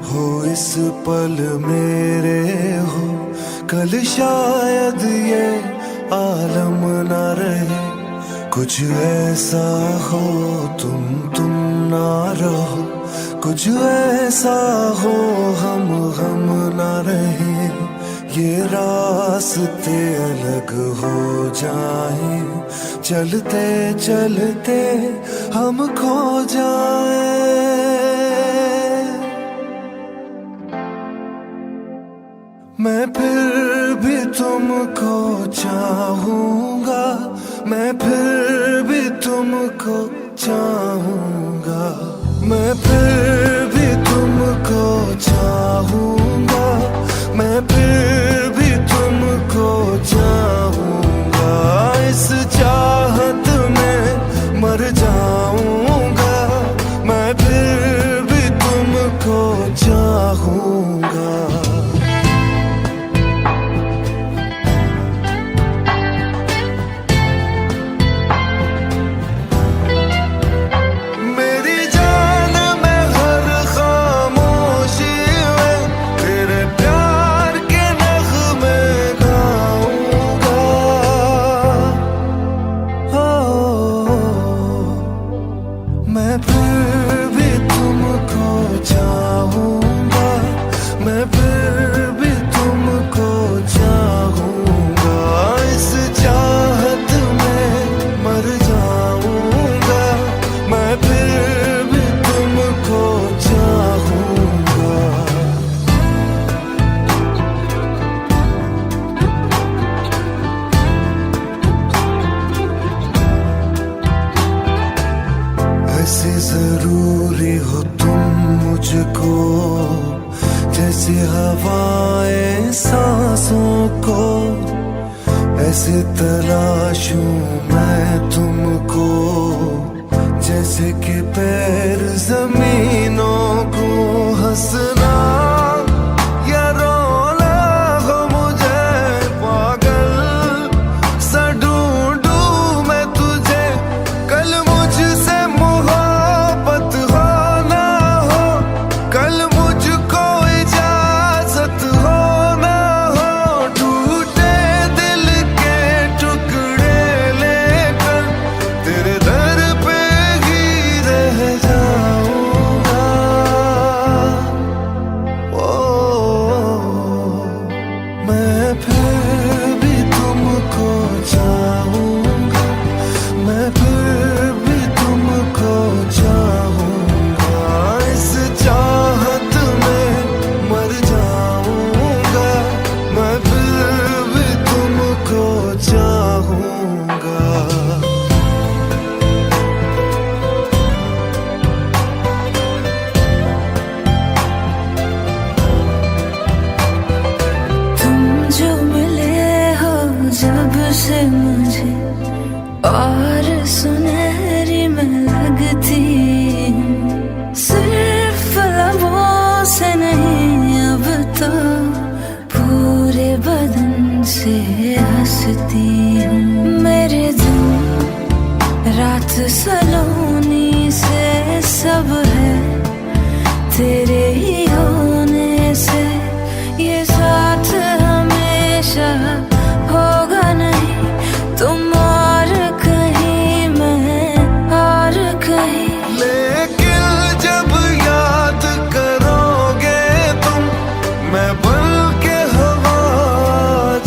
हो इस पल मेरे हो, कल शायद ये आलम न रहे। कुछ ऐसा हो तुम ना रहो, कुछ ऐसा हो हम ना रहे। ये रास्ते अलग हो जाए, चलते चलते हम खो जाए। मैं फिर भी तुमको चाहूंगा, मैं फिर भी तुमको चाहूंगा, मैं फिर भी तुमको चाहूंगा, मैं फिर भी तुमको चाहूंगा। इस चाहत में मर जाऊंगा, मैं फिर भी तुमको चाहूंगा। मैं फिर भी तुमको चाहूंगा, मैं फिर भी तुमको चाहूंगा। इस चाहत में मर जाऊंगा, मैं फिर भी तुमको चाहूंगा। ऐसे जरूरी हो तुम मुझको, जैसे हवाएं सांसों को। ऐसे तलाशूं मैं तुमको, जैसे कि पैर जमीनों को। हंसना या रोना हो मुझे पागल सा ढूंढूं मैं तुझे। कल मुझसे मोहब्बत हो ना हो, कल मुझको इजाजत हो ना हो। टूटे दिल के टुकड़े लेकर तेरे दर पे ही रह जाऊंगा। ओ मैं फिर भी तुमको चाहूंगा, मैं फिर भी तुमको चाहूंगा। इस चाहत में मर जाऊंगा, मैं फिर भी तुमको चाहूंगा। तुम जो मिले हो जब से मुझे, और सुनहरी मैं लगती हूँ। सिर्फ लबों से नहीं अब तो पूरे बदन से हंसती हूँ। मेरे दिन रात सलोनी से सब है तेरे ही होने से। ये साथ हमेशा होगा नहीं, तुम और कहीं मैं और कहीं। लेकिन जब याद करोगे तुम, मैं बन के हवा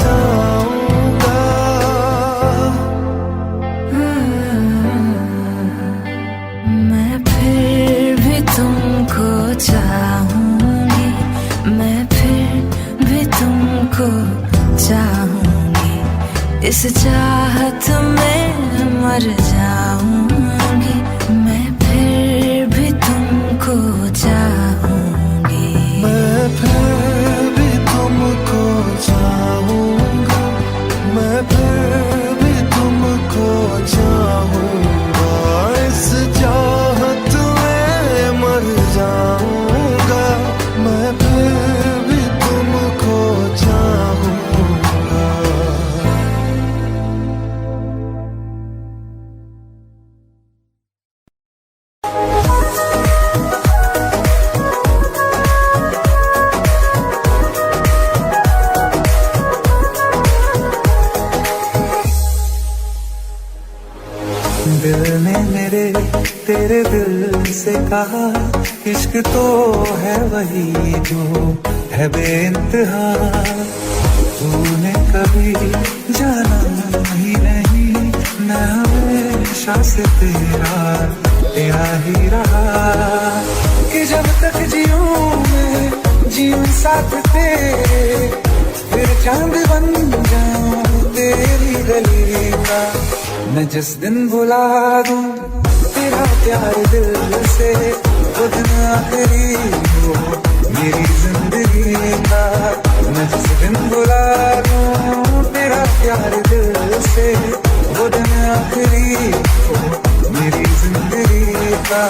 जाऊंगा। मैं फिर भी तुमको चाहूंगी, मैं फिर भी तुमको चाहूंगी। इस चाहत में मर जाऊंगी, मैं फिर भी तुमको चाहूंगी। मैं फिर भी तुमको चाहूंगा, मैं फिर भी तुमको चाहूंगा। इस चाहत में मर जाऊंगा, मैं फिर भी तुमको चाहूंगा। कहा इश्क तो है वही जो है बेइंतहा। तूने कभी जाना ही नहीं, मैं हमेशा से तेरा ही रहा। कि जब तक जीऊं मैं जीऊं साथ तेरे, फिर चांद बन जाऊं तेरी गली का। मैं जिस दिन भुला दूं तेरा प्यार दिल से, वो दिन आखिरी हो मेरी जिंदगी का। मैं जिस दिन भुला दूं तेरा प्यार दिल से, वो दिन आखिरी हो मेरी जिंदगी का।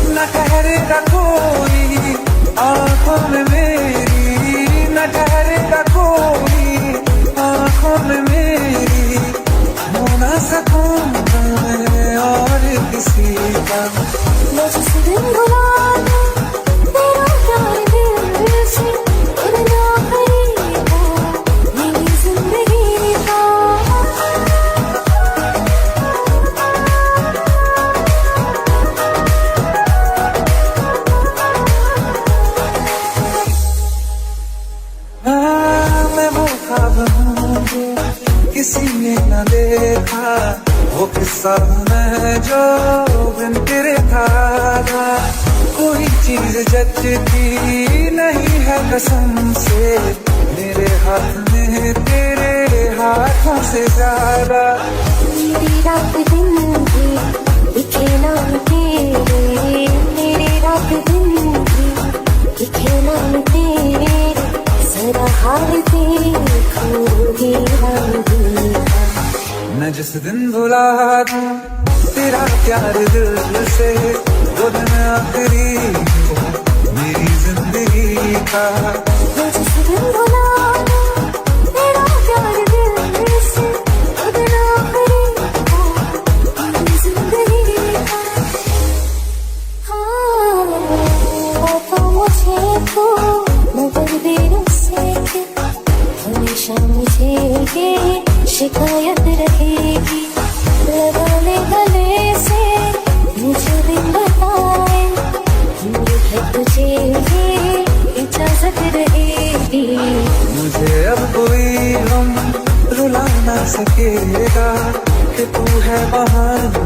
न ठहरेगा कोई आंखों में मेरी, न ठहरेगा कोई आंखों में मेरी, हो ना सकूंगा मैं और किसी का। मैं जिस दिन भुला दूं तेरा प्यार दिल से, वो दिन आखिरी हो मेरी जिंदगी का। मैं वो ख्वाब हूँ जो किसी ने न देखा, वो किस्सा मैं जो बिन तेरे था। कोई चीज जचती नहीं है कसम से, मेरे हाथ में तेरे हाथों से ज्यादा। मेरी रात दिन भी दिखे नाम तेरे, मेरी रात दिन भी दिखे नाम तेरे, जरा हाल देखूंगी हम देखा। मैं जिस दिन भुला दूं तेरा प्यार दिल से, वो दिन आखिरी हो मेरी जिंदगी का। मैं जिस दिन भुला दूं तेरा प्यार दिल से, वो दिन आखिरी हो मेरी जिंदगी का। हाँ तो मुझे तो मगर देर से हमेशा मुझे ये शिकायत रहेगी। लगा ले गले से मुझे दिन बताए, है तुझे ये इजाजत रहेगी। मुझे अब कोई गम रुला ना सकेगा, कि तू है बहाना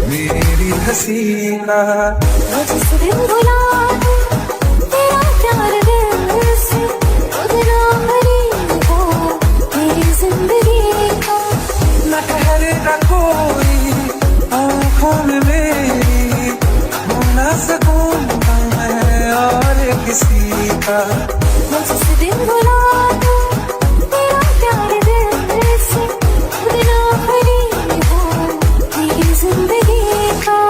मेरी हंसी का। मैं जिस दिन भुला दूं तेरा प्यार दिल से, वो दिन आखिरी हो मेरी जिंदगी का। न ठहरेगा कोई आंखों में मेरी, हो ना सकूंगा मैं और किसी का। मैं जिस दिन भुला दूं तेरा प्यार दिल से, वो दिन आखिरी हो मेरी जिंदगी का।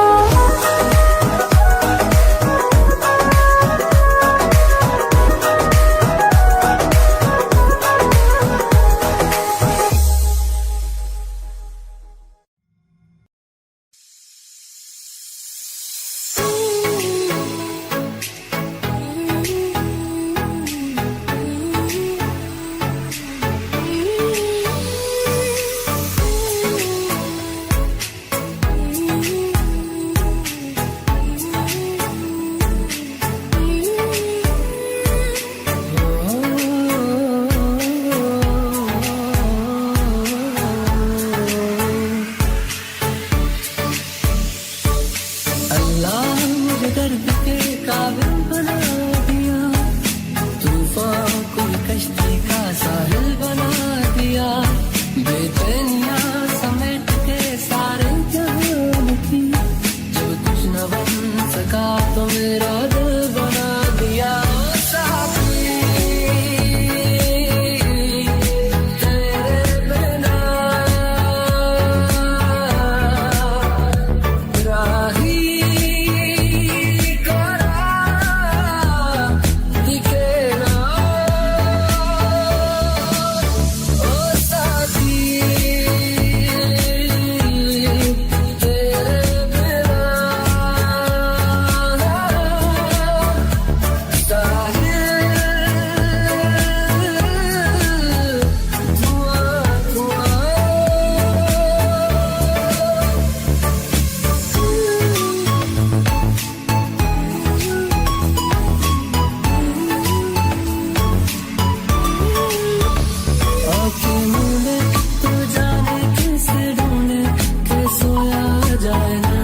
मूंदे तू जाने किसे ढूंढे के सोया जाए ना,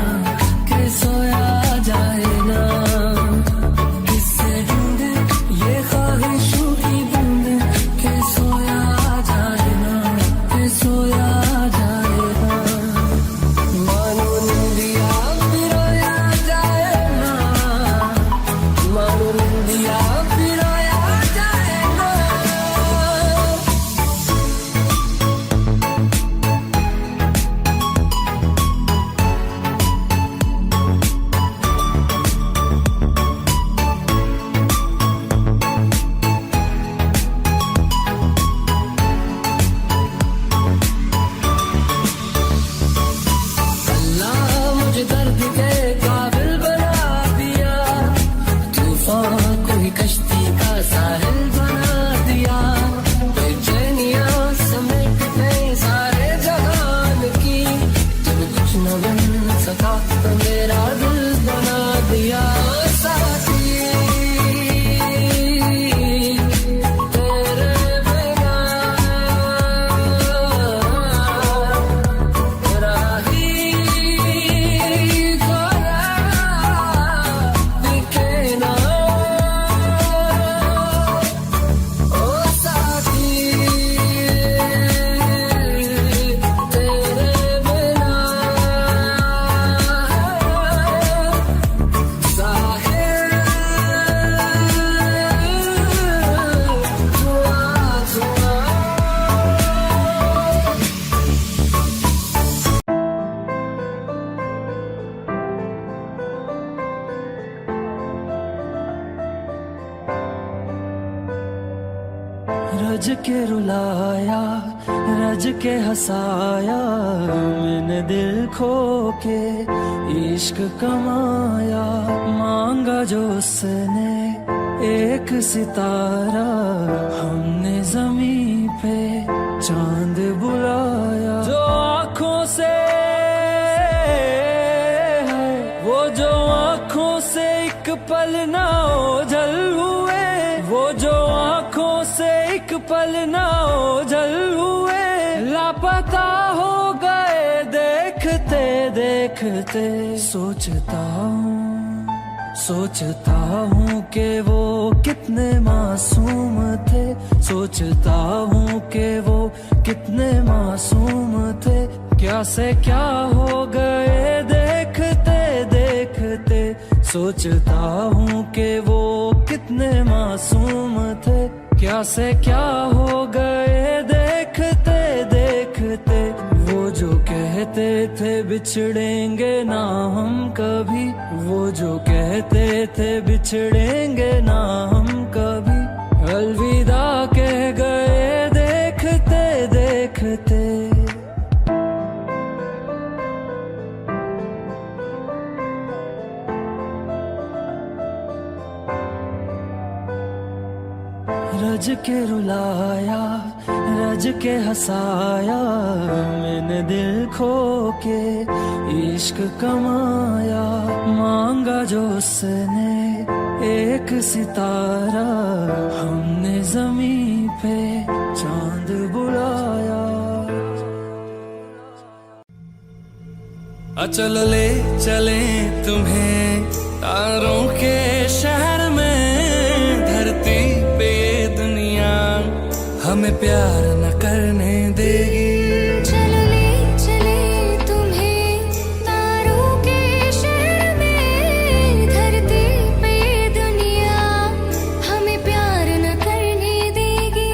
के सोया जाए ना। किसे ढूंढे ये ख्वाहिशों की बूंदे के सोया जाए ना, के सोया जाए ना। मानो निंदिया पिरोया जाए ना, मानो निंदिया पिरोया जाए ना। अल्लाह मुझे दर्द के काबिल बना दिया, तूफान कोई कश्ती का साहिल बना दिया। बेचैनियां समेटने सारे जहान की, तुम कुछ न बन सका तो मेरा दिल बना दिया। साथी तेरे बिना राही खोया दिखे ना। ओ साथी तेरे बिना साहिल धुआं धुआं। रज के रुलाया, रज के हंसाया, मैंने दिल खो के इश्क कमाया। मांगा जो उसने एक सितारा, हमने जमीन पे चांद बुलाया। जो आँखों से है, वो जो आँखों से एक पल ना ओझल हुए, वो जो आँखों से एक पल ना ओझल हुए। लापता हो गए देखते देखते। सोचता हूँ कि वो कितने मासूम थे, सोचता हूँ कि वो कितने मासूम थे। क्या से क्या हो गए देखते देखते। सोचता हूँ कि वो कितने मासूम थे, क्या से क्या हो गए देखते देखते। वो जो कहते थे बिछड़ेंगे ना हम कभी, वो जो कहते थे बिछड़ेंगे ना हम कभी। अलविदा कह गए देखते देखते। रज के रुलाया, रज के हंसाया, मैंने दिल खो के इश्क कमाया। मांगा जो उसने एक सितारा, हमने जमीन पे चांद बुलाया। चलो ले चले तुम्हें तारों के शहर में, धरती पे ये दुनिया हमें प्यार न करने देगी। चलो ले चले तुम्हें तारों के शहर में, धरती पे दुनिया हमें प्यार न करने देगी।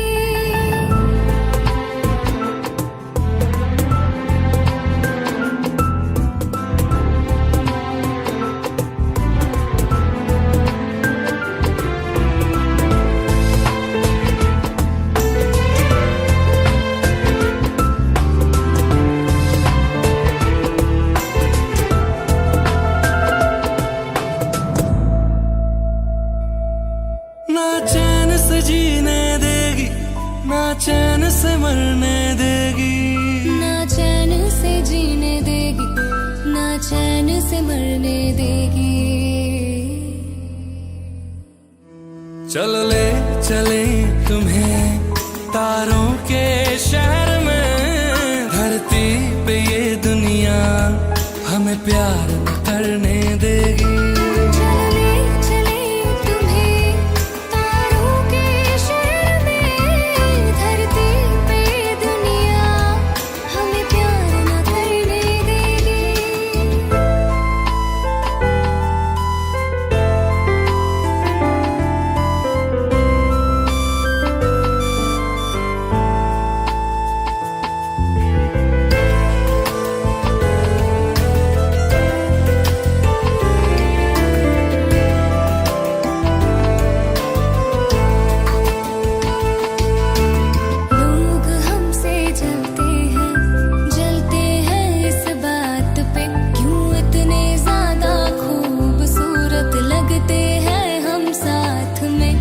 ना चैन से जीने देगी, ना चैन से मरने देगी। ना चैन से जीने देगी, ना चैन से मरने देगी। चलो ले चले तुम्हें तारों के शहर में, धरती पे ये दुनिया हमें प्यार न करने देगी। चले चले तुम्हें तारों के शहर में, धरती पे दुनिया हमें प्यार न करने देगी। लोग हमसे जलते हैं इस बात पे, क्यों इतने ज्यादा खूबसूरत लगते हैं हम साथ में।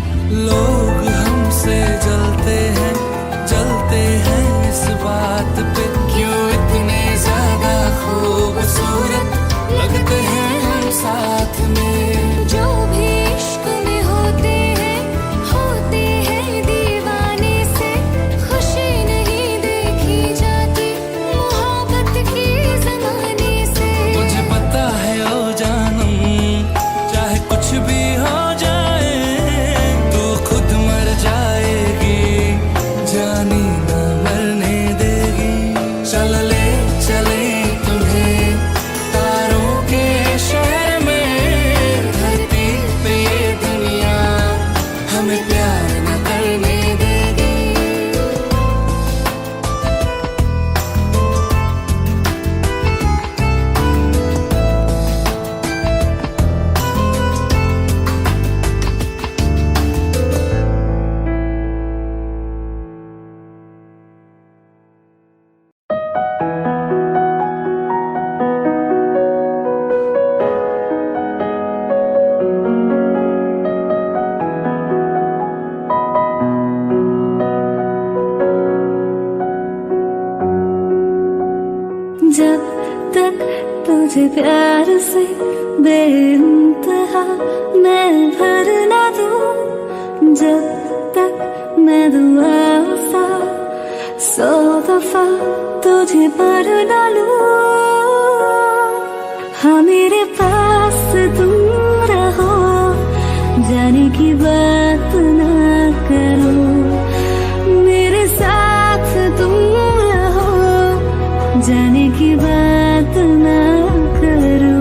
लोग हमसे जलते हैं इस बात पे, क्यों इतने ज्यादा खूबसूरत लगते हैं हम साथ में। जो भी इश्क में होते हैं दीवाने से, खुशी नहीं देखी जाती मोहब्बत की ज़माने से। मुझे पता है ओ जानम, चाहे कुछ भी हो जाए, तू खुद मर जाएगी, जानी ना मरने देगी। चले चले तुम्हें तारों के शहर में, धरती पे ये दुनिया हमें प्यार न करने देगी। जब तक तुझे प्यार से बेइंतहा मैं भर ना दूं, जब तक मैं दुआ सा 100 दफा तुझे पर डालूं। हाँ मेरे पास तुम रहो, जाने की बात ना करो, मेरे साथ तुम रहो, जाने की बात ना करो।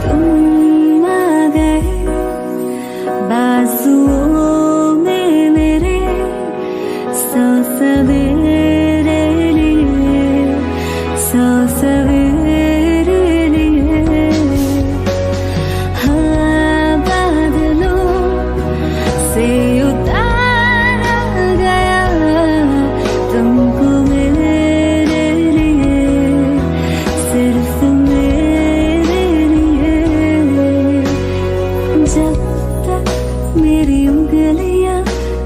तुम आ गए बाजुओं में मेरे, 100 सवेरे लिए, 100 सवेरे लिए। हाँ बादलों से उतारा गया तुमको मेरे लिए, सिर्फ मेरे लिए। जब तक मेरी उंगलियां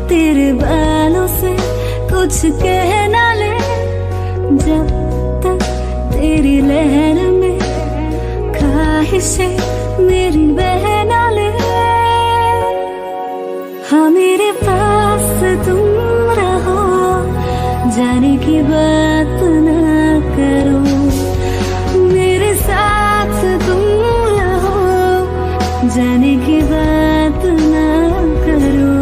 तेरे बालों से कुछ कह ना ले, जब तक तेरी लहर में ख्वाहिशें मेरी बह ना ले। हाँ मेरे पास तुम रहो, जाने की बात ना करो, मेरे साथ तुम रहो, जाने की बात ना करो।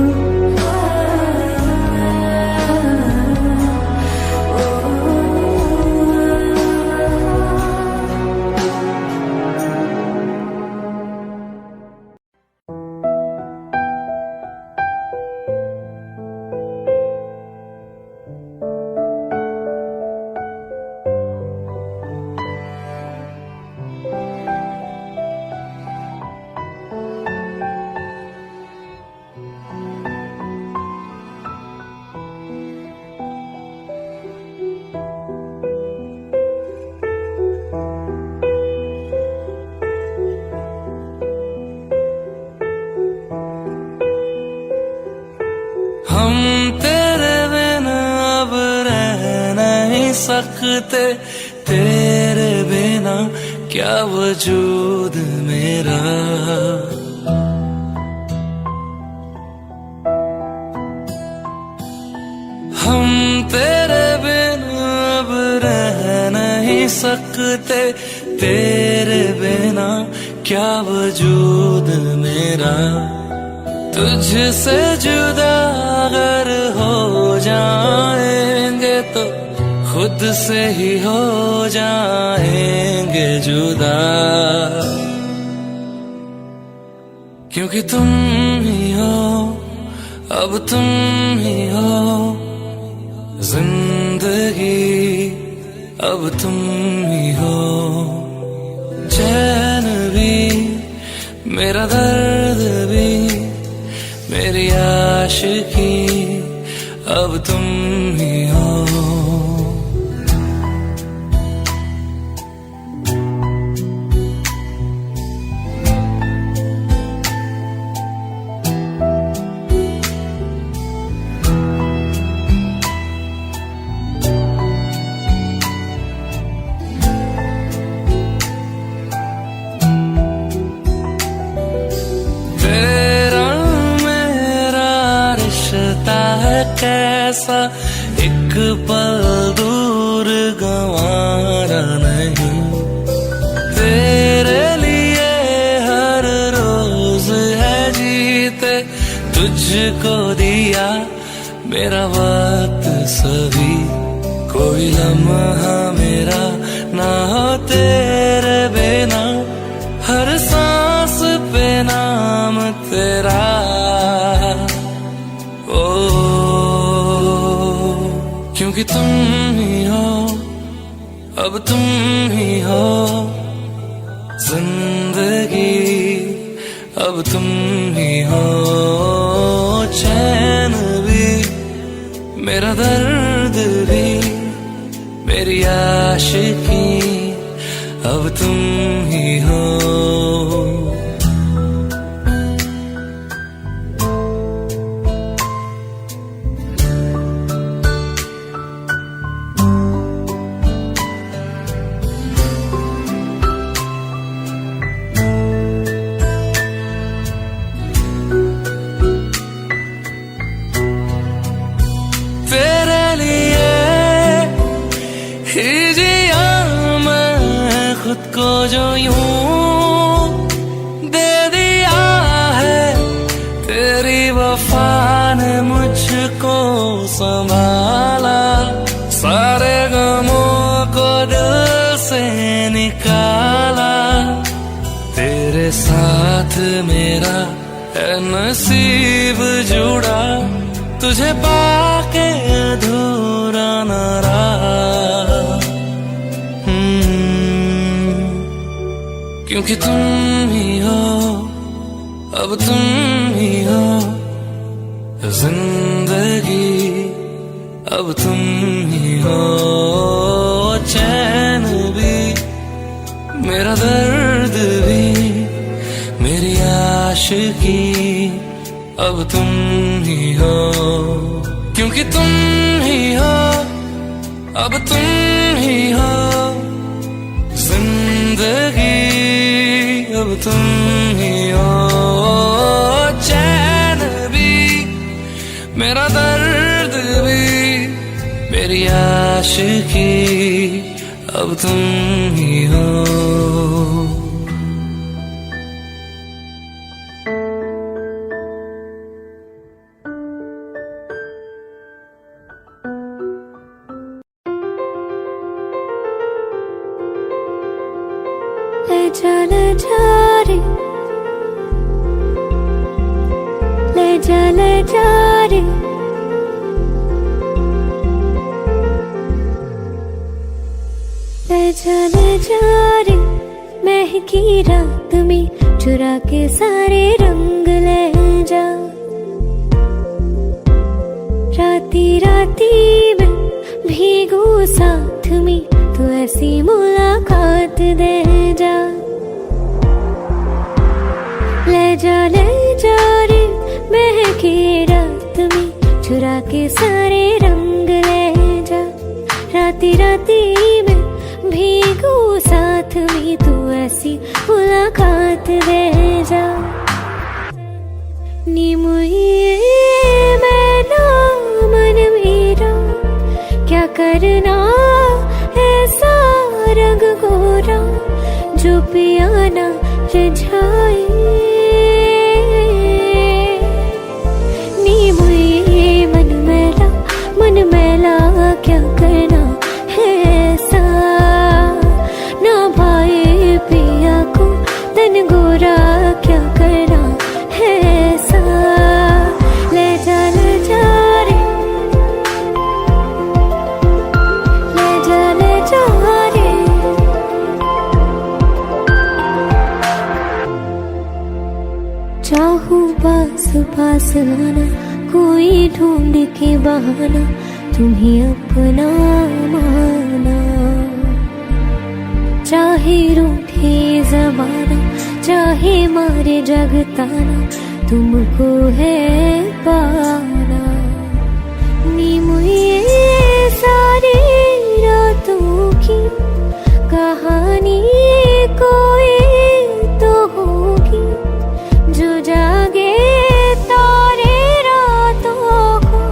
सकते तेरे बिना क्या वजूद मेरा। हम तेरे बिना अब रह नहीं सकते तेरे बिना क्या वजूद मेरा। तुझसे जुदा अगर हो जाएंगे तो खुद से ही हो जाएंगे जुदा। क्योंकि तुम ही हो, अब तुम ही हो जिंदगी, अब तुम ही हो। चैन भी मेरा दर्द भी मेरी आशिकी, अब तुम ही हो। कैसा एक पल दूर गंवारा नहीं। तेरे लिए हर रोज है जीते तुझको दिया मेरा वक्त सभी। कोई लम्हा मेरा ना हो तेरे बिना, हर सांस पे नाम तेरा। क्योंकि तुम ही हो, अब तुम ही हो जिंदगी, अब तुम ही हो। चैन भी मेरा दर्द भी मेरी आशिकी, अब तुम ही हो। खुद को जो यूं दे दिया है, तेरी वफा ने मुझको संभाला। सारे गमों को दिल से निकाला। तेरे साथ मेरा है नसीब जुड़ा, तुझे पाके अधूरा न रहा। क्योंकि तुम ही हो, अब तुम ही हो जिंदगी, अब तुम ही हो। चैन भी मेरा दर्द भी मेरी आशिकी, अब तुम ही हो। क्योंकि तुम ही हो, अब तुम ही हो जिंदगी, अब तुम ही हो। चैन भी मेरा दर्द भी मेरी आशिकी, अब तुम ही हो। ले जा रे, ले जा रे। ले जा रे, महकी रात में चुरा के सारे रंग ले जा। राती राती में भीगू साथ में, तू ऐसी मुलाकात दे जा। ले जा रे, महकी रात में चुरा के सारे रंग ले जा। राती राती राती में भीगू साथ में तू ऐसी मुलाकात दे जा नी मुझे मैना मन मेरा क्या करना ऐसा रंग गोरा जो पियाना रिझाए नी मुझे मन मैला क्या करना है ऐसा ना भाई पिया को तन गोरा क्या करना है ऐसा ले जा रे ले जा रे चाहूं पास पास आना कोई ढूंढ के बहाना तुम्हें अपना माना चाहे रूठे जमाना चाहे मारे जगताना तुमको है पाना नी मुझे सारी रातों की कहानी कोई तो होगी जो जागे तारे रातों को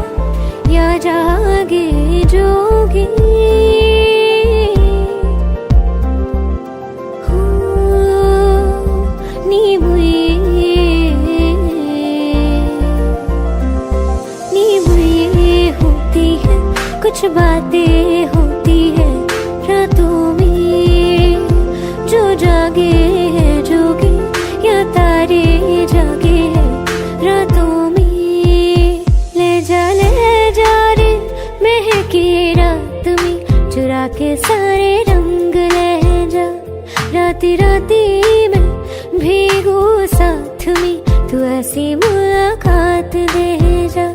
या जागे जोगी नी मुझे होती है कुछ बातें होती है रातों में जो जागे है जोगी या तारे जागे है रातों में ले जा रे महके रात में चुरा के सारे रंग ले जा राती राती में भीगू साथ में तू ऐसी मुलाकात दे जा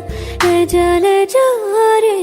ले जा रे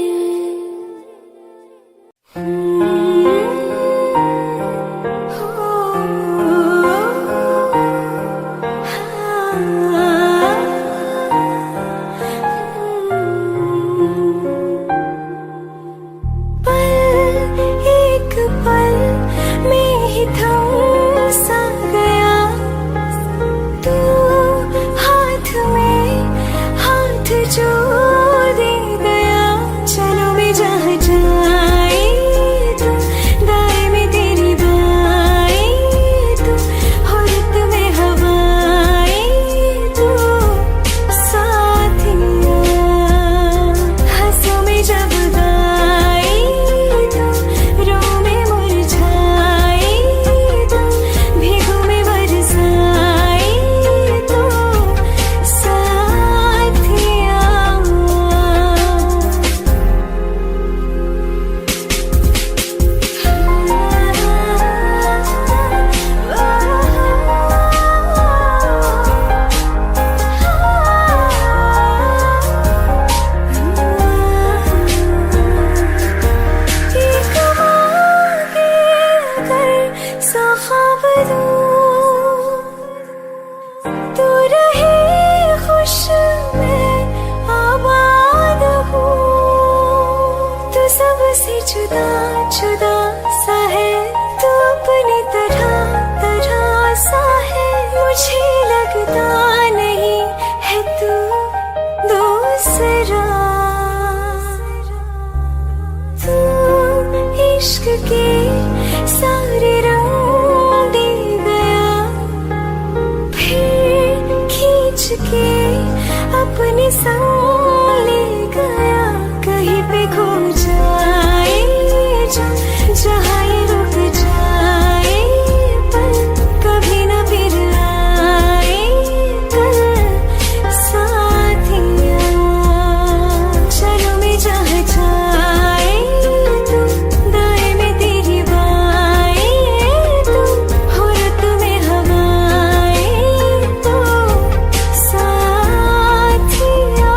साथिया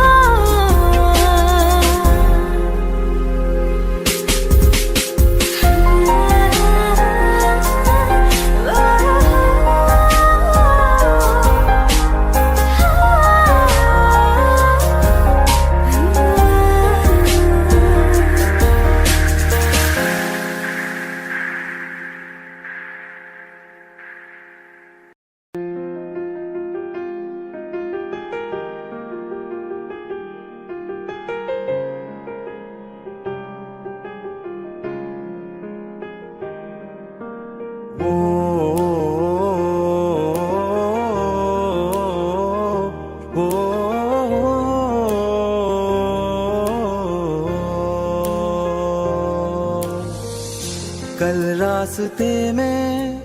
कल रास्ते में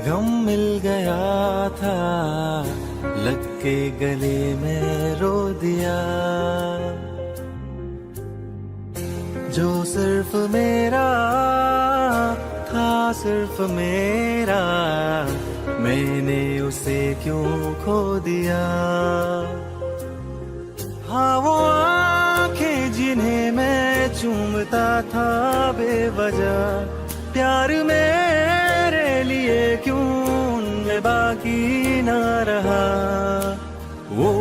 गम मिल गया था, लग के गले में रो दिया। जो सिर्फ मेरा था, सिर्फ मेरा, मैंने उसे क्यों खो दिया। हाँ वो आंखें जिन्हें मैं चूमता था बेवजह, प्यार मेरे लिए क्यों उनमें बाकी ना रहा। वो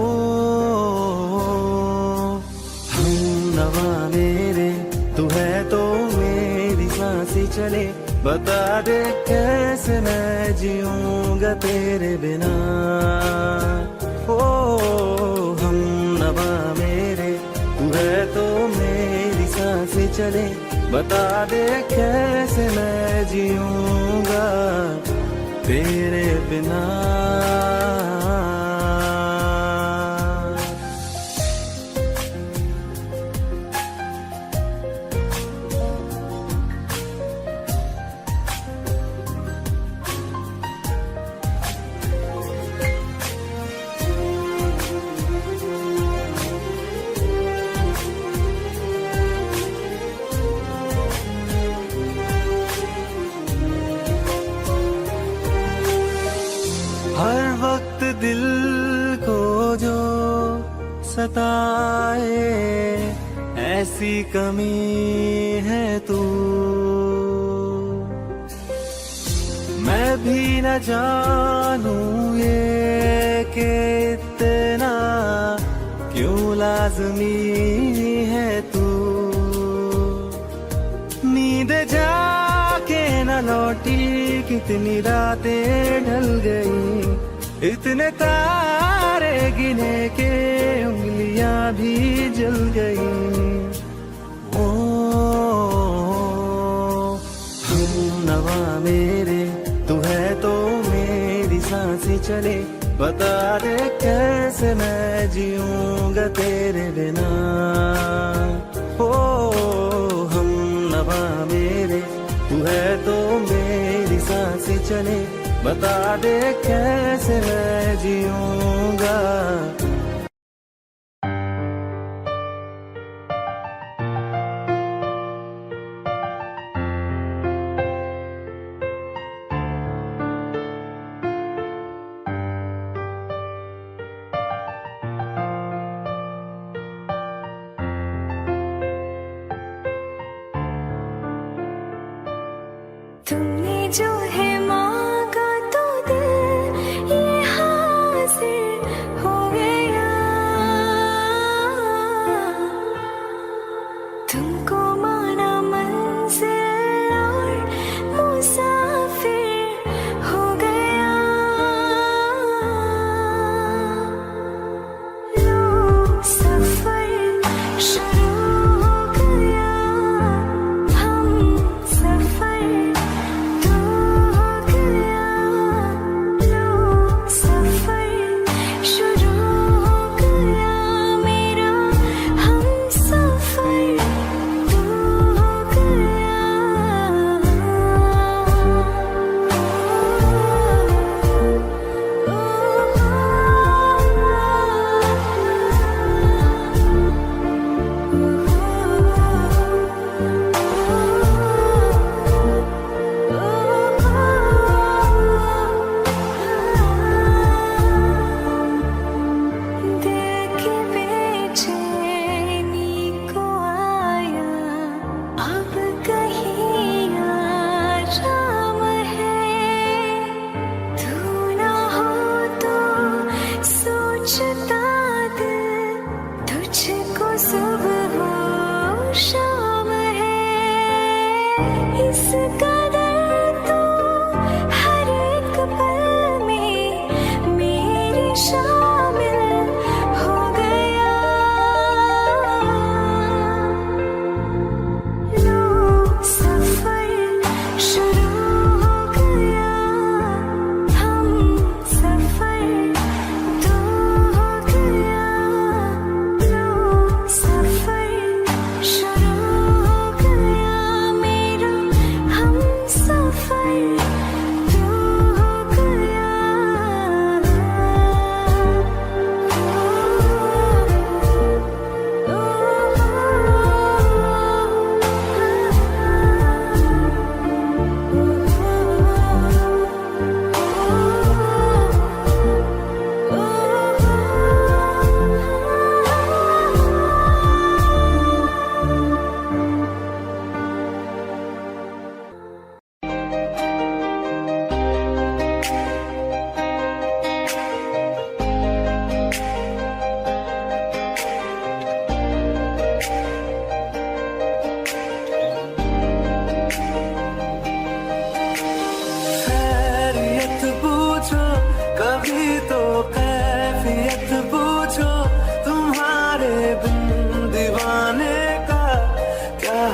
हम नवा मेरे, तू है तो मेरी सांसें चले, बता दे कैसे मैं जीऊंगा तेरे बिना। ओ हम नवा मेरे, तू है तो मेरी सांसें चले, बता दे कैसे मैं जीऊंगा तेरे बिना। हर वक्त दिल को जो सताए, ऐसी कमी है तू। मैं भी न जानूं ये कि इतना क्यों लाज़मी है तू। नींद जाके न लौटी, कितनी रातें ढल गई, इतने तारे गिने के उंगलियां भी जल गई। ओ हम नवा मेरे, तू है तो मेरी सांसें चले, बता दे कैसे मैं जीऊंगा तेरे बिना। ओ हम नवा मेरे, तू है तो मेरी सांसें चले, बता दे कैसे मैं जीऊंगा। तुमने जो है मांगा तो दिल ये हासिल हो गया। तुमको माना मंजिल और मुसाफिर हो गया। लो सफर शुरू हो गया, हम सफर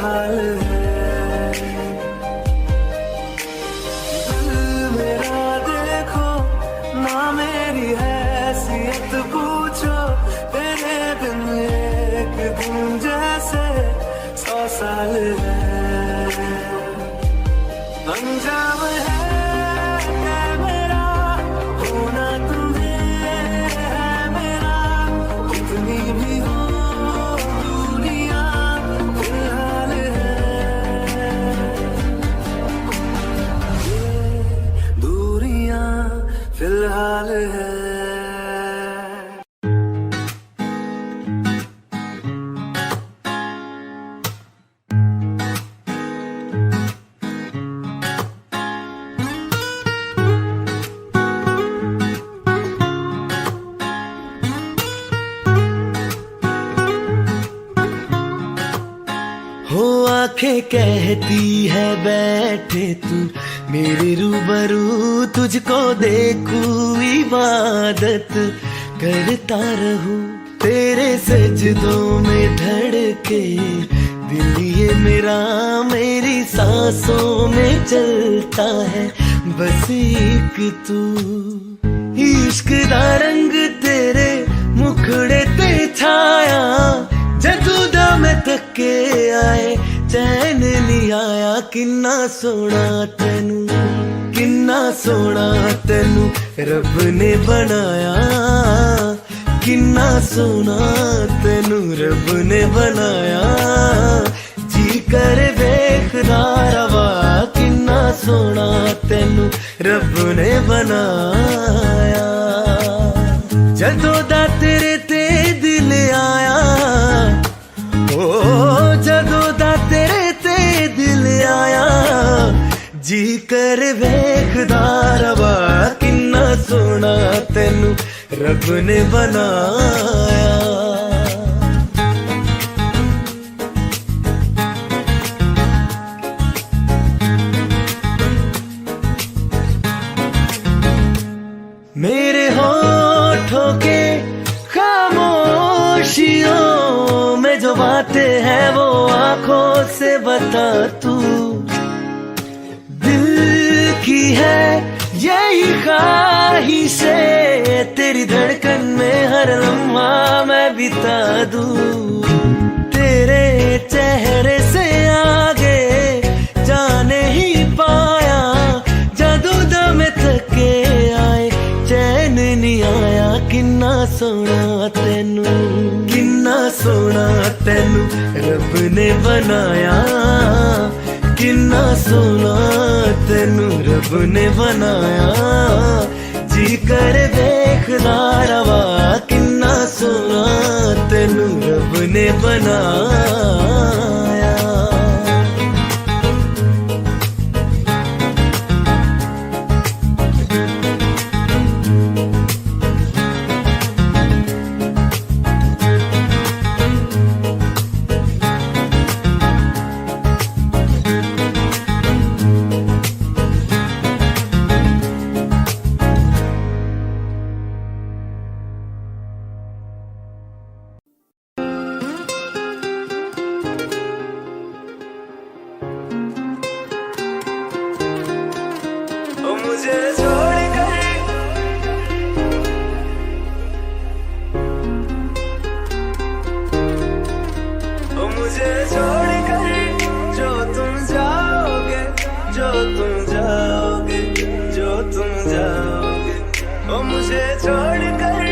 हाल है। दिल मेरा देखो ना मेरी हैसियत पूछो, तेरे बिन एक दिन जैसे 100 साल है। अंजाम है मेरा होना तुम्हें है मेरा, कितनी भी हो दुनिया फिलहाल है। ये दूरियां फिलहाल है। हो आंखें कहती है बैठे तू मेरे रूबरू, तुझको देखूं इबादत करता रहूं, तेरे सजदों में धड़के दिल ये मेरा, मेरी सांसों में चलता है बस एक तू। इश्क दा रंग तेरे मुखड़े ते छाया, जदू दा मैं थके आए चैन नहीं आया, किन्ना सोना तेनू, किन्ना सोना तेनू रब ने बनाया, किन्ना सोना तेनू रब ने बनाया। जी कर वेखदा रवा, किन्ना सोना तेनू रब ने बनाया। जदों दा तेरे ते दिल आया, ओ जदों दा तेरे ते दिल आया, जी कर वेखदा रवा, किन्ना सोना तेनू रब ने बनाया। मेरे होठों के खामोशियों में जो बातें हैं वो आंखों से बता तू, दिल की है यही ख्वाहिशें, तेरी धड़कन में हर लम्हा मैं बिता दूं, तेरे चेहरे से आगे जाने ही पाया, जादू दा मैं थके आए चैन नहीं आया, किन्ना सोना तेनू, किन्ना सोना तेनू रब ने बनाया, किन्ना सोना तेनू रब ने बनाया। जी कर देखदा रवा, किन्ना सोना तेनू रब ने बनाया। मुझे छोड़ कर मुझे छोड़ कर जो तुम जाओगे, जो तुम जाओगे, जो तुम जाओगे, ओ मुझे छोड़ कर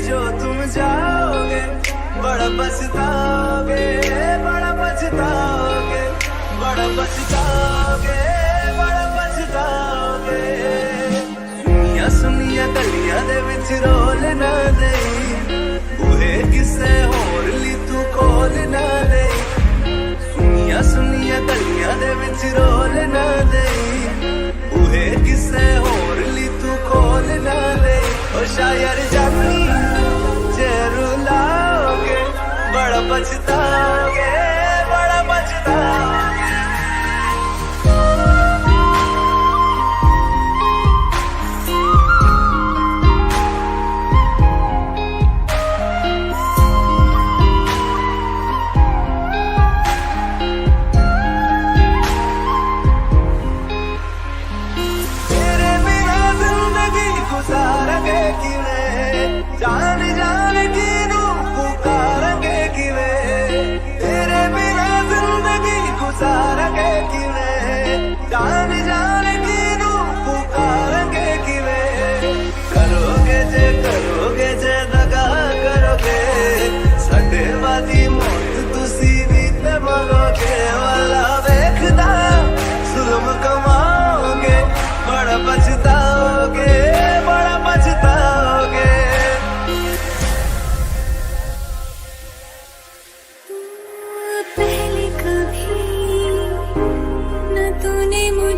जो तुम जाओगे, बड़ा पछताओगे, बड़ा पछताओगे, बड़ा पछताओगे, बड़ा पछताओगे। सुनिया सुनिया गलियां दे विच रोल ना दे, बूहे किसे होर ली तू खोल ना दे। सुनिया सुनिया गलियां दे विच रोल ना दे, बूहे किसे होर ली तू खोल ना दे। ओ शायर जानी जे रुलाओगे, बड़ा पछताओगे, बड़ा पछताओगे।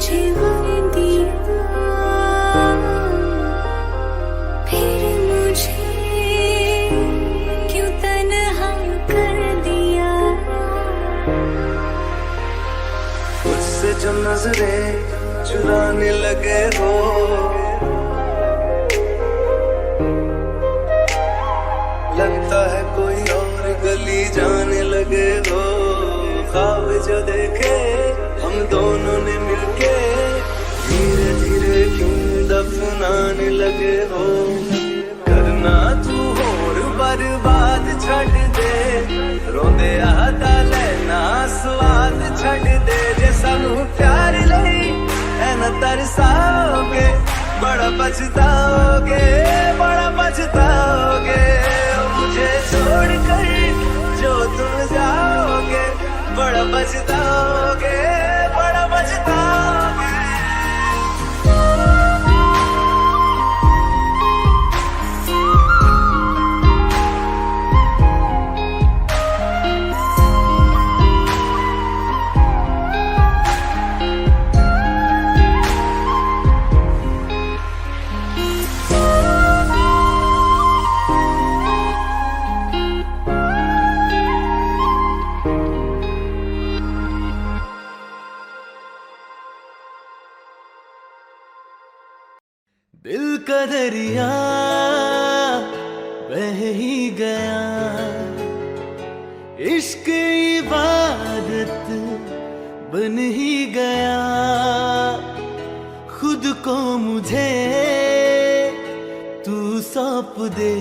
मुझे गम दिया, फिर मुझे क्यों तन्हा कर दिया। मुझसे जो नजरें चुराने लगे हो, लगता है कोई और गली जाने लगे हो। ख्वाब जो देखे हम दोनों ने मिलके, धीरे धीरे क्यों दफनाने लगे हो। करना तू और बर्बाद छड़ दे, रोंदे आता लेना स्वाद छड़ दे। जे सानू प्यार लई ऐना तरसाओगे, बड़ा पछताओगे, बड़ा पछताओगे। मुझे छोड़ कर जो तुम जाओगे, बड़ा पछताओगे, बड़ा पछताओगे। दिल का दरिया बह ही गया, इश्क इबादत बन ही गया। खुद को मुझे तू सौंप दे,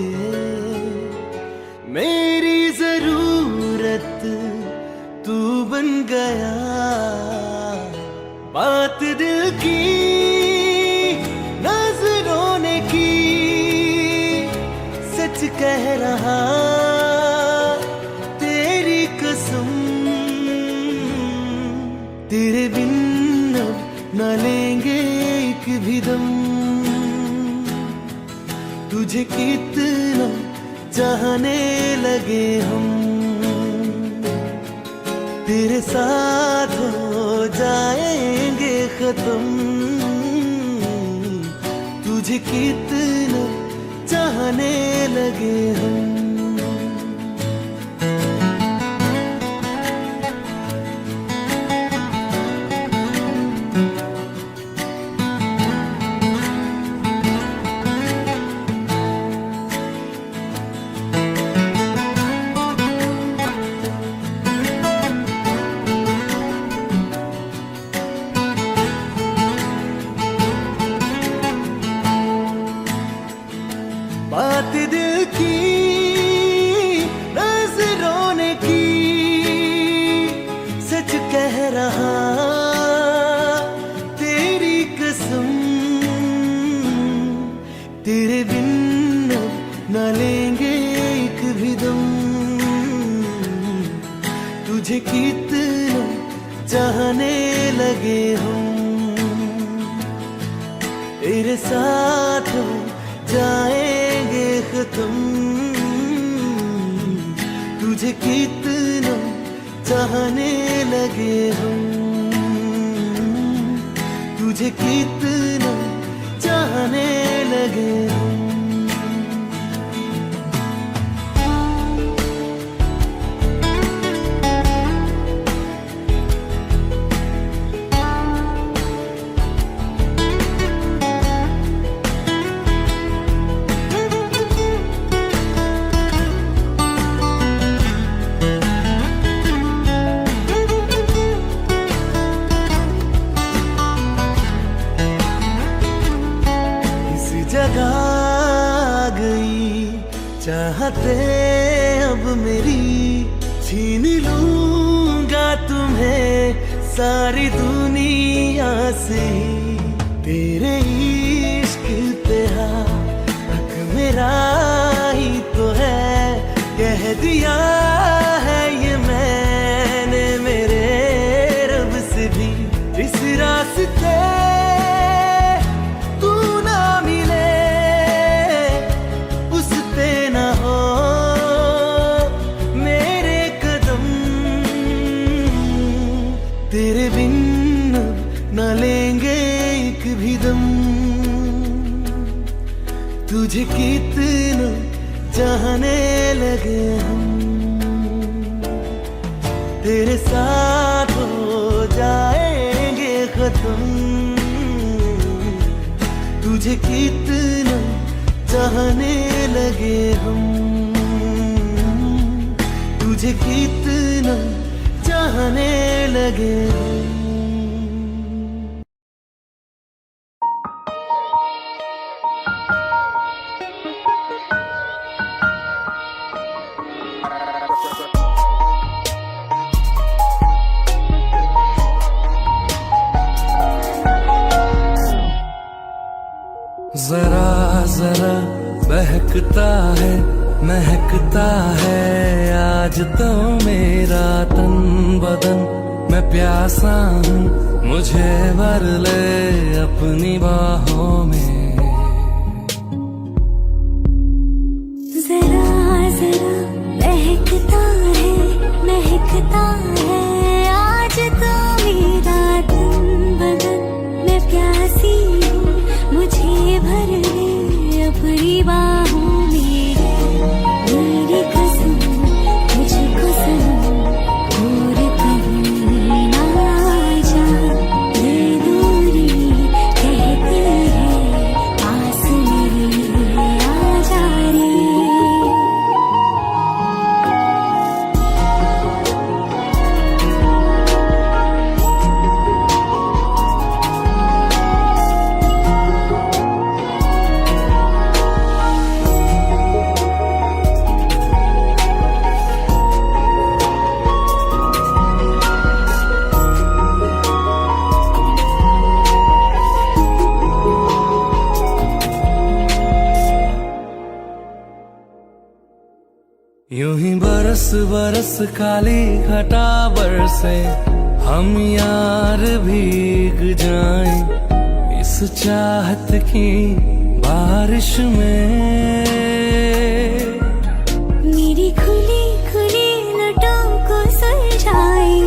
मेरी जरूरत तू बन गया। बात दिल की नजरों ने की, सच कह रहा तेरी कसम। तेरे बिन अब न लेंगे एक भी दम, तुझे कितना चाहने लगे हम। तेरे साथ हो जाएंगे खत्म, तुझे कितना चाहने लगे हम। बात दिल की नजरों ने की, सच कह रहा तेरी कसम। तेरे बिन अब न लेंगे एक भी दम, तुझे कितना चाहने लगे हम। तेरे साथ जाएंगे खत्म, तुझे कितना चाहने लगे हम। तुझे कितना चाहने लगे हम। जगह गई चाहते अब मेरी, छीन लूंगा तुम्हें सारी दुनिया से। तेरे इश्क पे हक मेरा ही तो है, कह दिया है ये मैंने मेरे रब से भी। इस रास्ते तेरे बिन न लेंगे एक भी दम। तुझे कितना चाहने लगे हम, तेरे साथ हो जाएंगे खत्म। तुझे कितना चाहने लगे हम, तुझे कितना चाहने लगे हम। जरा जरा बहकता है महकता है आज तो मेरा तन बदन। मैं प्यासा हूँ मुझे भर ले अपनी बाहों में। जरा जरा बहकता है महकता है आज तो मेरा तन बदन। मैं प्यासी हूँ मुझे भर ले अपनी बाहों में। मेरी कसम मुझको सनम दूर कहीं ना जा। ये दूरी कहती है पास मेरे आ जा रे। यूं ही बरस बरस काली घटा बरसे हम यार भीग जाएं इस चाहत की बारिश में। मेरी खुली खुली लटों को सुलझाए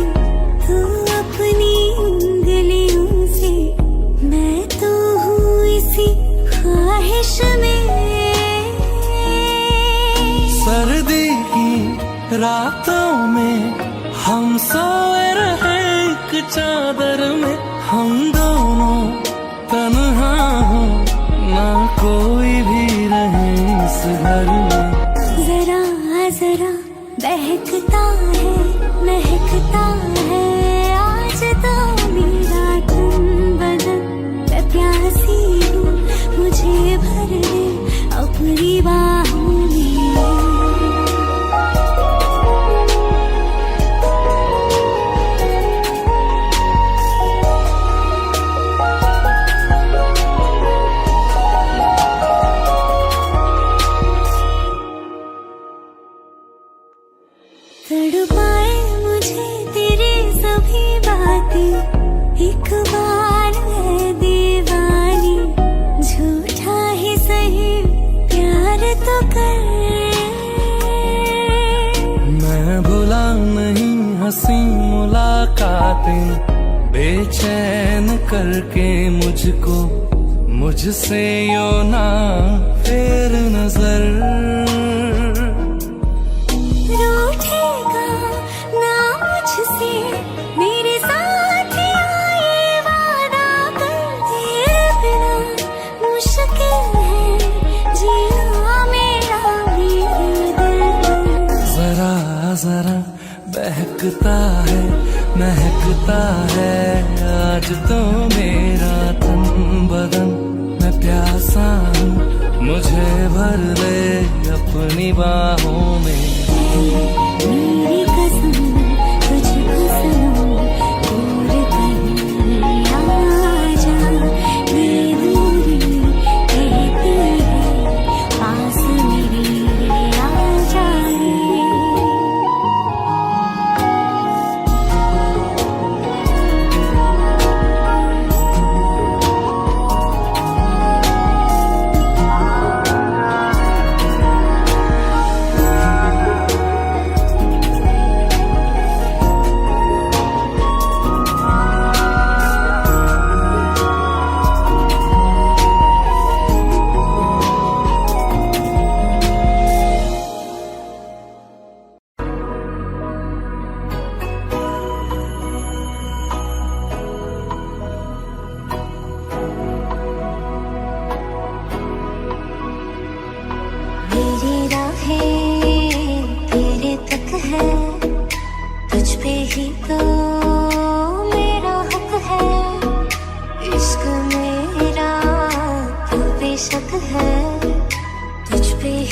तू अपनी उंगलियों से। मैं तो हूँ इसी ख्वाहिश में। सर्दी की रातों में हम सोए रहे एक चादर में। हम दोनों तन्हा हो ना कोई भी रहे इस घर में। जरा जरा बहकता है महकता है आज तो मेरा तन बदन। मैं प्यासी हूँ मुझे भर ले अपनी बाहों में। तड़पाए मुझे तेरी सभी बातें। एक बार है दीवानी झूठा ही सही प्यार तो कर। मैं भुला नहीं हंसी मुलाकातें बेचैन करके मुझको मुझसे यो ना फेर नजर। रूठेगा ना मुझसे मेरे साथ ये वादा कर। तेरे बिना मुश्किल है जीना मेरा भी दिल। जरा जरा बहकता है महकता है आज तो मेरा तन बदन। मैं प्यासा हूँ मुझे भर ले अपनी बाहों में। मेरी कसम तुझको सनम दूर कहीं ना जा। ये दूरी कहती है पास मेरे आ जा रे।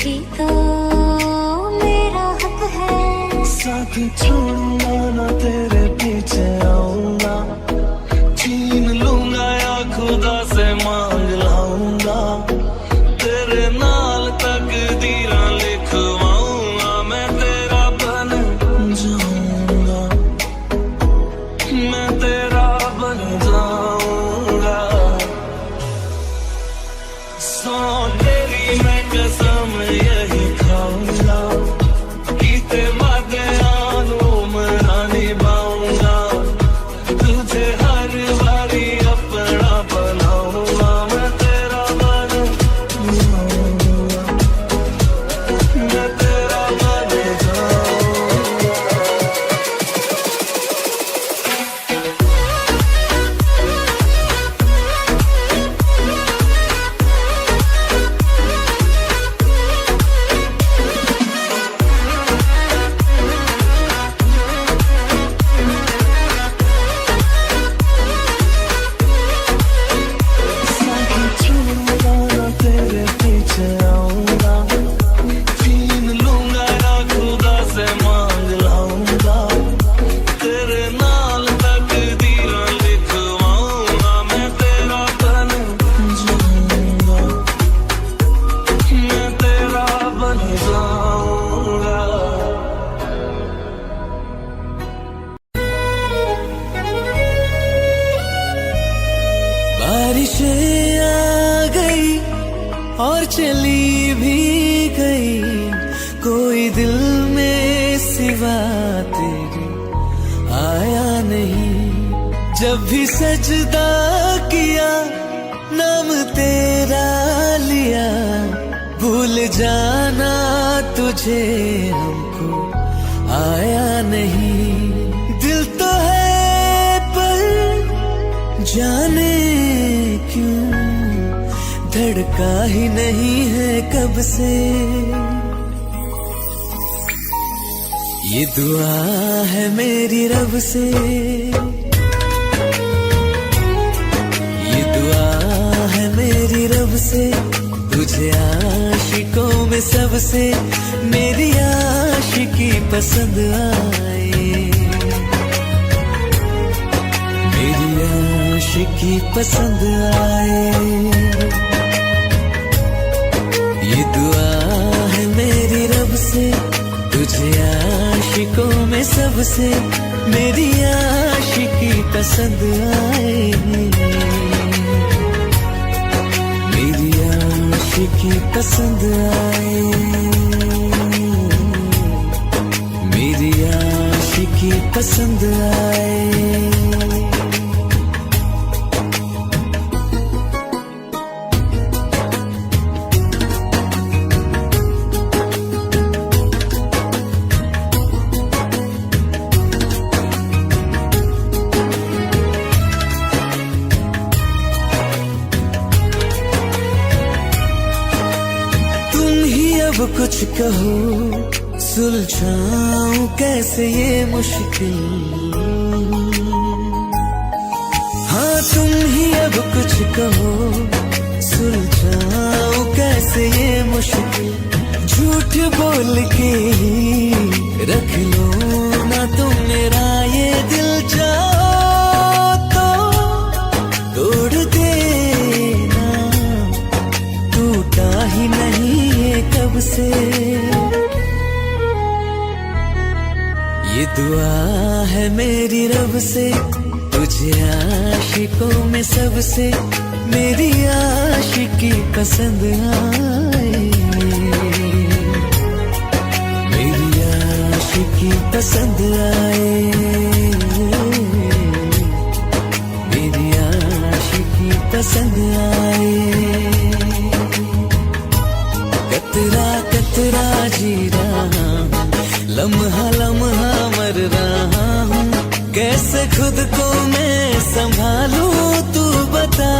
ही तो मेरा हक है। साथ छोड़ूंगा ना तेरे पीछे आऊंगा, छीन लूंगा या खुदा से मांग लाऊंगा, तेरे नाल तकदीरां लिखवाऊंगा, मैं तेरा बन जाऊंगा, मैं तेरा बन जाऊंगा। सौ तेरी मैं कसम यही खाऊंगा, कीते वादे आनू मना निभाऊंगा, तुझे हर बारी अपना बनाऊंगा, मैं तेरा बन जाऊंगा, मैं तेरा बन जाऊंगा। छूंगा ना तेरे पीछे आऊंगा, छीन लूंगा या खुदा से मांग लाऊंगा, तेरे नाल तकदीरां लिखवाऊंगा, मैं तेरा बन जाऊंगा, मैं तेरा बन जाऊंगा। बारिशें आ गई और चली भी गई, कोई दिल में सिवा तेरे आया नहीं। जब भी सजदा किया नाम तेरा लिया, भूल जाना तुझे हमको आया नहीं। दिल तो है पर जाने क्यों धड़का ही नहीं है कब से। ये दुआ है मेरी रब से, ये दुआ है मेरी रब से, तुझे आशिकों में सबसे मेरी आशिकी पसंद आए, मेरी आशिकी पसंद आए। ये दुआ है मेरी रब से, तुझे आशिकों में सबसे मेरी आशिकी पसंद आए, मेरी आशिकी पसंद आए, मेरी आशिकी पसंद आए। अब कुछ कहो सुलझाऊं कैसे ये मुश्किल, हाँ तुम ही अब कुछ कहो सुलझाऊं कैसे ये मुश्किल। झूठ बोल के ही रख लो ना तुम मेरा ये दिल, चाहो तो तोड़ देना, टूटा ही नहीं ये कब से। ये दुआ है मेरी रब से, तुझे आशिकों में सबसे मेरी आशिकी पसंद आए, मेरी आशिकी पसंद आए, मेरी आशिकी पसंद आए। कतरा कतरा जी रहा हूँ, लम्हा लम्हा मर रहा हूँ, कैसे खुद को मैं संभालूं तू बता।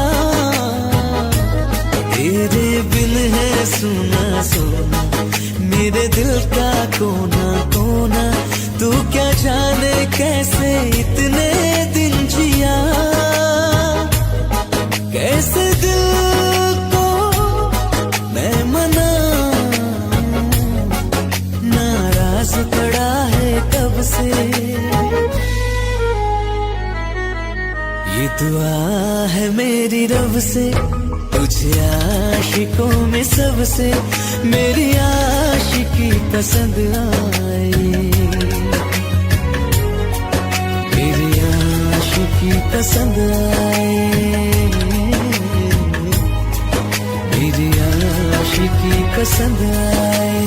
तेरे बिन है सुना सुना मेरे दिल का कोना कोना, तू क्या जाने कैसे इतने दिन जिया, कैसे दिल को मैं मनाऊं ये दुआ है मेरी रब से, तुझे आशिकों में सबसे मेरी आशिकी पसंद आए, मेरी आशिकी पसंद आए, मेरी आशिकी पसंद आए,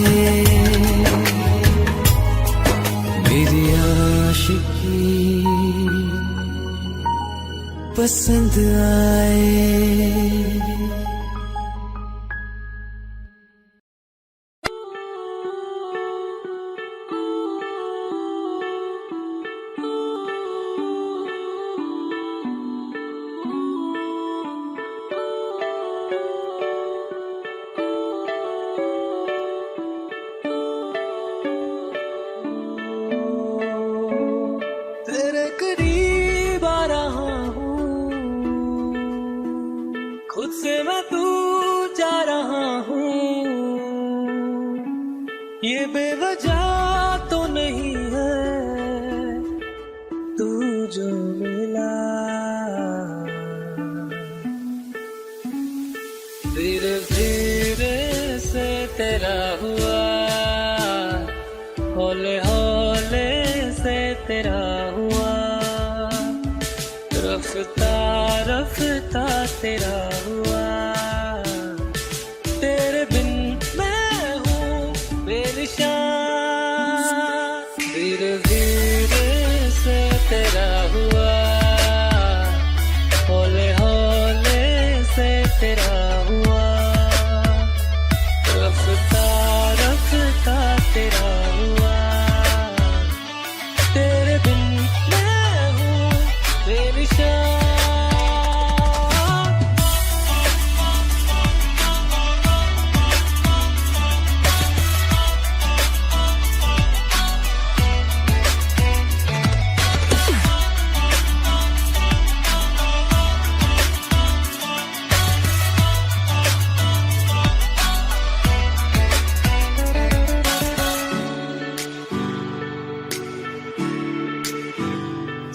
मेरी आशिकी पसंद आए। तेरे करीब आ रहा हूँ, खुद से मैं दूर जा रहा हूँ, ये बेवजह तो नहीं है तू जो मिला, धीरे धीरे से तेरा हुआ, हौले हौले से तेरा हुआ, रफ्ता रफ्ता तेरा हुआ, तेरे बिन मैं हूँ बेनिशान, धीरे धीरे से तेरा हुआ, हौले हौले से तेरा हुआ, रफ्ता रफ्ता तेरा हुआ, तेरे बिन मैं हूँ बेनिशान।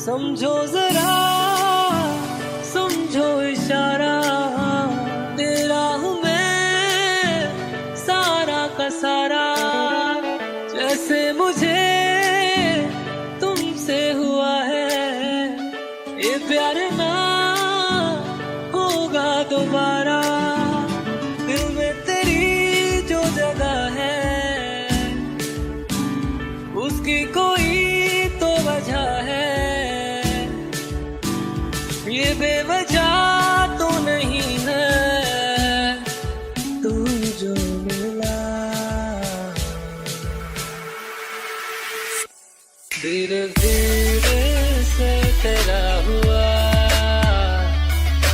समझो जरा, समझो इशारा, तेरा हूँ मैं सारा का सारा, जैसे मुझे तुमसे हुआ है, ये प्यार ना होगा दोबारा, दिल में तेरी जो जगह है उसकी कोई तो वजह है, ये बेवजह तो नहीं है तू जो मिला, धीरे धीरे से तेरा हुआ,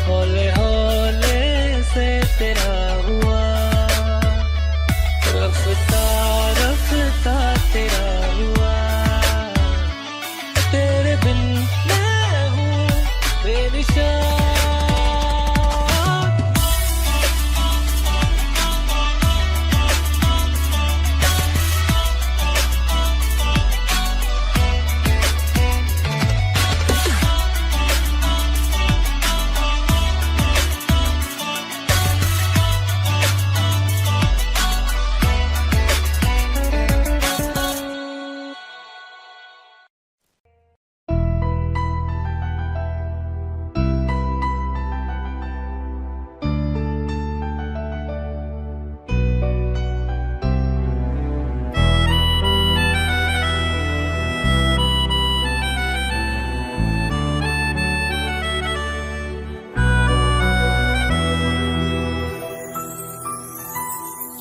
हौले हौले से तेरा हुआ, रफ्ता रफ्ता तेरा हुआ, तेरे बिन मैं हूँ बेनिशान।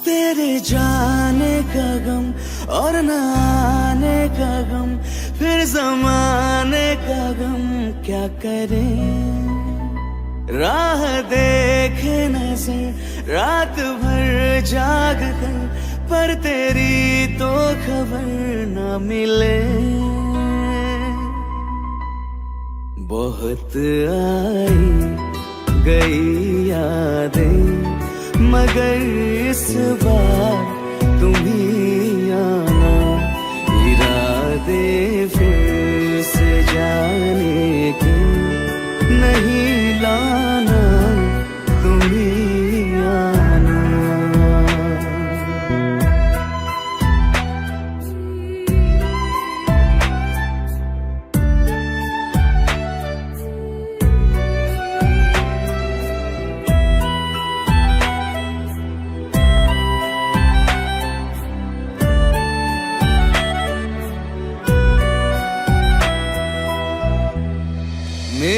तेरे जाने का गम और न आने का गम, फिर जमाने का गम क्या करें, राह देखे नजर रात भर जाग कर, पर तेरी तो खबर न मिले, बहुत आई गई यादें मगर इस बार तुम ही आना, इरादे फिर से जाने के नहीं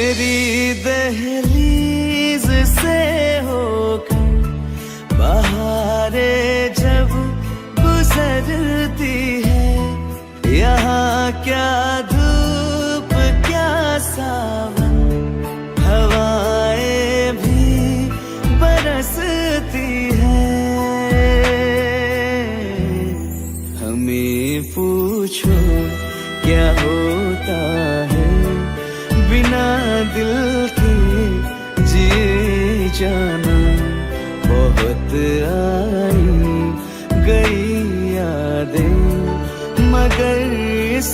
मेरी दहलीज से होकर बहारें जब गुजरती है, यहाँ क्या धूप क्या सावन, हवाएं भी बरसती है। हमें पूछो क्या होता है बिना दिल के जिए जाना। बहुत आई गई यादें मगर इस